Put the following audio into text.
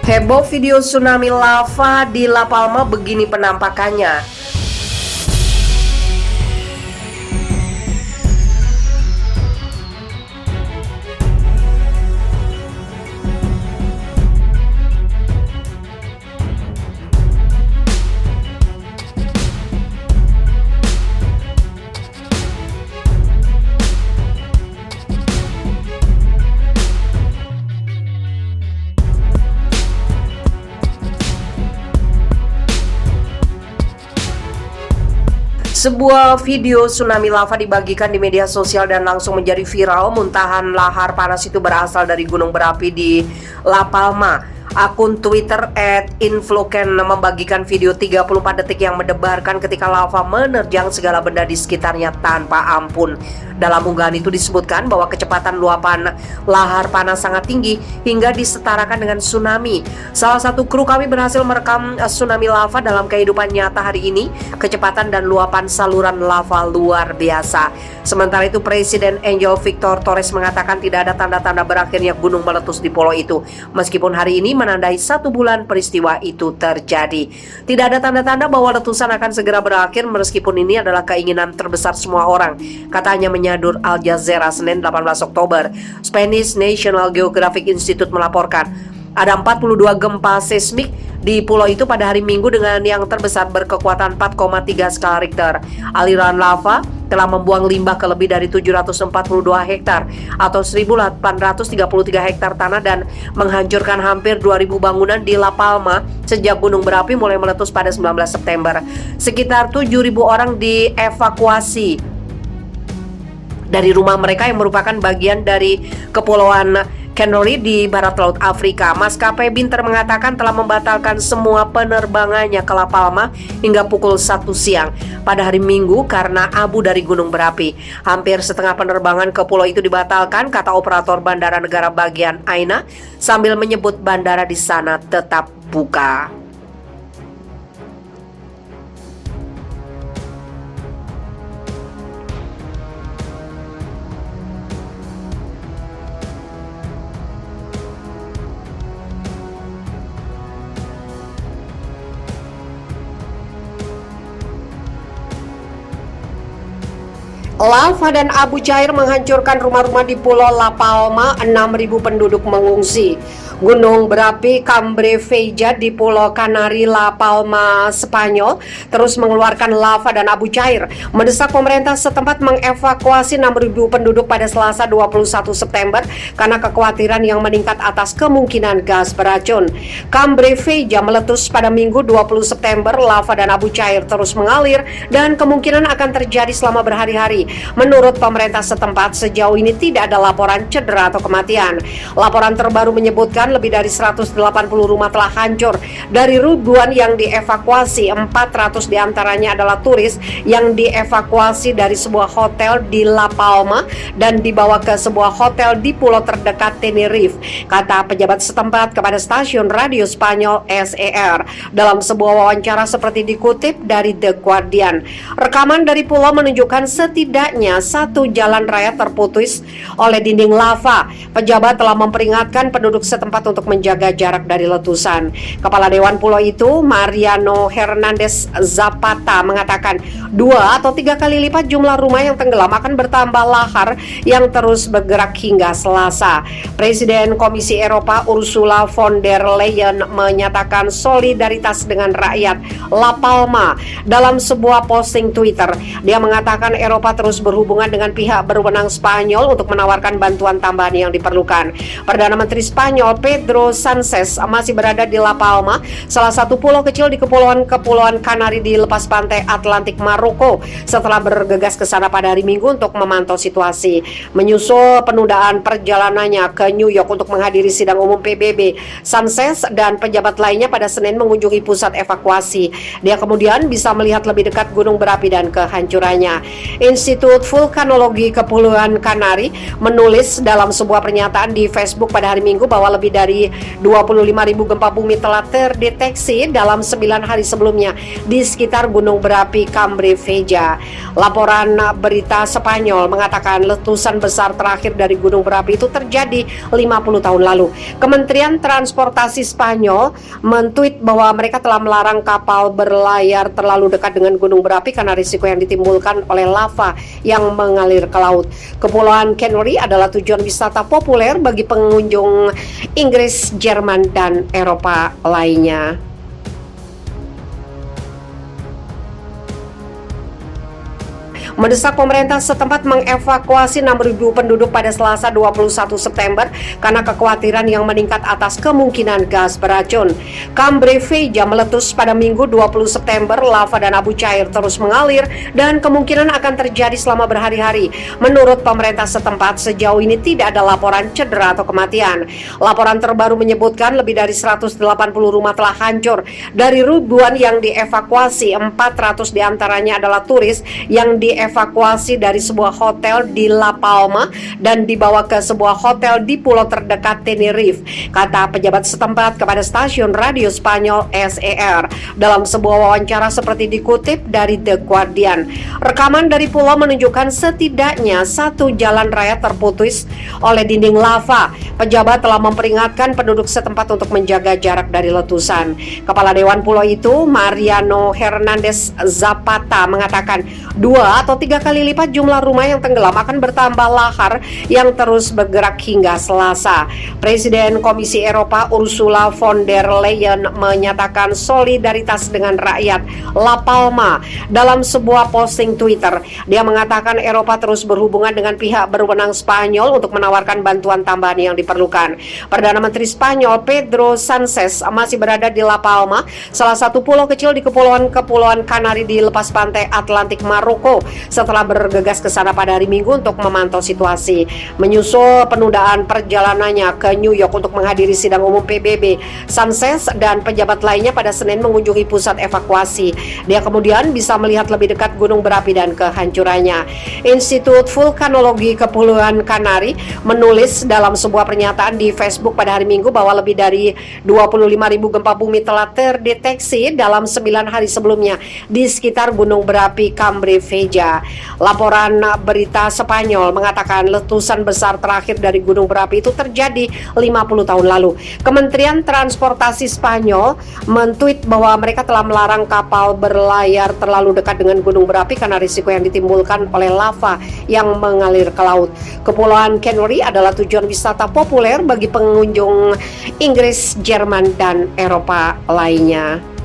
Heboh video tsunami lava di La Palma, begini penampakannya. Sebuah video tsunami lava dibagikan di media sosial dan langsung menjadi viral. Muntahan lahar panas itu berasal dari gunung berapi di La Palma. Akun Twitter @infloken membagikan video 34 detik yang mendebarkan ketika lava menerjang segala benda di sekitarnya tanpa ampun. Dalam unggahan itu disebutkan bahwa kecepatan luapan lahar panas sangat tinggi hingga disetarakan dengan tsunami. Salah satu kru kami berhasil merekam tsunami lava dalam kehidupan nyata hari ini. Kecepatan dan luapan saluran lava luar biasa. Sementara itu Presiden Angel Victor Torres mengatakan tidak ada tanda-tanda berakhirnya gunung meletus di pulau itu. Meskipun hari ini menandai 1 bulan peristiwa itu terjadi. Tidak ada tanda-tanda bahwa letusan akan segera berakhir meskipun ini adalah keinginan terbesar semua orang, katanya menyadur Al Jazeera Senin 18 Oktober. Spanish National Geographic Institute melaporkan ada 42 gempa seismik di pulau itu pada hari Minggu dengan yang terbesar berkekuatan 4,3 skala Richter. Aliran lava telah membuang limbah ke lebih dari 742 hektar atau 1.833 hektar tanah dan menghancurkan hampir 2.000 bangunan di La Palma sejak gunung berapi mulai meletus pada 19 September. Sekitar 7.000 orang dievakuasi dari rumah mereka yang merupakan bagian dari Kepulauan Canary di barat laut Afrika. Maskapai Binter mengatakan telah membatalkan semua penerbangannya ke La Palma hingga pukul 1 siang pada hari Minggu karena abu dari gunung berapi. Hampir setengah penerbangan ke pulau itu dibatalkan, kata operator bandara negara bagian Aina, sambil menyebut bandara di sana tetap buka. Lava dan abu cair menghancurkan rumah-rumah di Pulau La Palma, 6.000 penduduk mengungsi. Gunung berapi Cambre Vella di Pulau Canary, La Palma, Spanyol terus mengeluarkan lava dan abu cair, mendesak pemerintah setempat mengevakuasi 6.000 penduduk pada Selasa 21 September karena kekhawatiran yang meningkat atas kemungkinan gas beracun. Cambre Vella meletus pada Minggu 20 September. Lava dan abu cair terus mengalir dan kemungkinan akan terjadi selama berhari-hari. Menurut pemerintah setempat, sejauh ini tidak ada laporan cedera atau kematian. Laporan terbaru menyebutkan lebih dari 180 rumah telah hancur. Dari ribuan yang dievakuasi, 400 diantaranya adalah turis yang dievakuasi dari sebuah hotel di La Palma dan dibawa ke sebuah hotel di pulau terdekat Tenerife, kata pejabat setempat kepada stasiun radio Spanyol SER dalam sebuah wawancara seperti dikutip dari The Guardian. Rekaman dari pulau menunjukkan setidaknya satu jalan raya terputus oleh dinding lava. Pejabat telah memperingatkan penduduk setempat untuk menjaga jarak dari letusan. Kepala Dewan Pulau itu, Mariano Hernandez Zapata, mengatakan 2 atau 3 kali lipat jumlah rumah yang tenggelam akan bertambah lahar yang terus bergerak hingga Selasa. Presiden Komisi Eropa Ursula von der Leyen menyatakan solidaritas dengan rakyat La Palma dalam sebuah posting Twitter. Dia mengatakan Eropa terus berhubungan dengan pihak berwenang Spanyol untuk menawarkan bantuan tambahan yang diperlukan. Perdana Menteri Spanyol Pedro Sanchez masih berada di La Palma, salah satu pulau kecil di Kepulauan Canary di lepas pantai Atlantik Maroko, setelah bergegas ke sana pada hari Minggu untuk memantau situasi. Menyusul penundaan perjalanannya ke New York untuk menghadiri sidang umum PBB, Sanchez dan pejabat lainnya pada Senin mengunjungi pusat evakuasi. Dia kemudian bisa melihat lebih dekat gunung berapi dan kehancurannya. Institut Vulkanologi Kepulauan Kanari menulis dalam sebuah pernyataan di Facebook pada hari Minggu bahwa lebih dari 25.000 gempa bumi telah terdeteksi dalam 9 hari sebelumnya di sekitar gunung berapi Cambre Veja. Laporan berita Spanyol mengatakan letusan besar terakhir dari gunung berapi itu terjadi 50 tahun lalu. Kementerian Transportasi Spanyol mentweet bahwa mereka telah melarang kapal berlayar terlalu dekat dengan gunung berapi karena risiko yang ditimbulkan oleh lava yang mengalir ke laut. Kepulauan Canary adalah tujuan wisata populer bagi pengunjung Inggris, Jerman, dan Eropa lainnya. Mendesak pemerintah setempat mengevakuasi 6.000 penduduk pada Selasa 21 September karena kekhawatiran yang meningkat atas kemungkinan gas beracun. Cambre Veja meletus pada Minggu 20 September, lava dan abu cair terus mengalir dan kemungkinan akan terjadi selama berhari-hari. Menurut pemerintah setempat, sejauh ini tidak ada laporan cedera atau kematian. Laporan terbaru menyebutkan lebih dari 180 rumah telah hancur. Dari ribuan yang dievakuasi, 400 diantaranya adalah turis yang dievakuasi dari sebuah hotel di La Palma dan dibawa ke sebuah hotel di pulau terdekat Tenerife, kata pejabat setempat kepada stasiun radio Spanyol SER dalam sebuah wawancara seperti dikutip dari The Guardian. Rekaman dari pulau menunjukkan setidaknya satu jalan raya terputus oleh dinding lava. Pejabat telah memperingatkan penduduk setempat untuk menjaga jarak dari letusan. Kepala Dewan Pulau itu, Mariano Hernandez Zapata, mengatakan 2 atau 3 kali lipat jumlah rumah yang tenggelam akan bertambah lahar yang terus bergerak hingga Selasa. Presiden Komisi Eropa Ursula von der Leyen menyatakan solidaritas dengan rakyat La Palma dalam sebuah posting Twitter. Dia mengatakan Eropa terus berhubungan dengan pihak berwenang Spanyol untuk menawarkan bantuan tambahan yang diperlukan. Perdana Menteri Spanyol Pedro Sanchez masih berada di La Palma, salah satu pulau kecil di Kepulauan Kanari di lepas pantai Atlantik Maroko, setelah bergegas ke sana pada hari Minggu untuk memantau situasi. Menyusul penundaan perjalanannya ke New York untuk menghadiri sidang umum PBB, Sanchez dan pejabat lainnya pada Senin mengunjungi pusat evakuasi. Dia kemudian bisa melihat lebih dekat gunung berapi dan kehancurannya. Institut Vulkanologi Kepulauan Kanari menulis dalam sebuah pernyataan di Facebook pada hari Minggu bahwa lebih dari 25.000 gempa bumi telah terdeteksi dalam 9 hari sebelumnya di sekitar gunung berapi Cambre Veja. Laporan berita Spanyol mengatakan letusan besar terakhir dari gunung berapi itu terjadi 50 tahun lalu. Kementerian Transportasi Spanyol mentweet bahwa mereka telah melarang kapal berlayar terlalu dekat dengan gunung berapi karena risiko yang ditimbulkan oleh lava yang mengalir ke laut. Kepulauan Canary adalah tujuan wisata populer bagi pengunjung Inggris, Jerman, dan Eropa lainnya.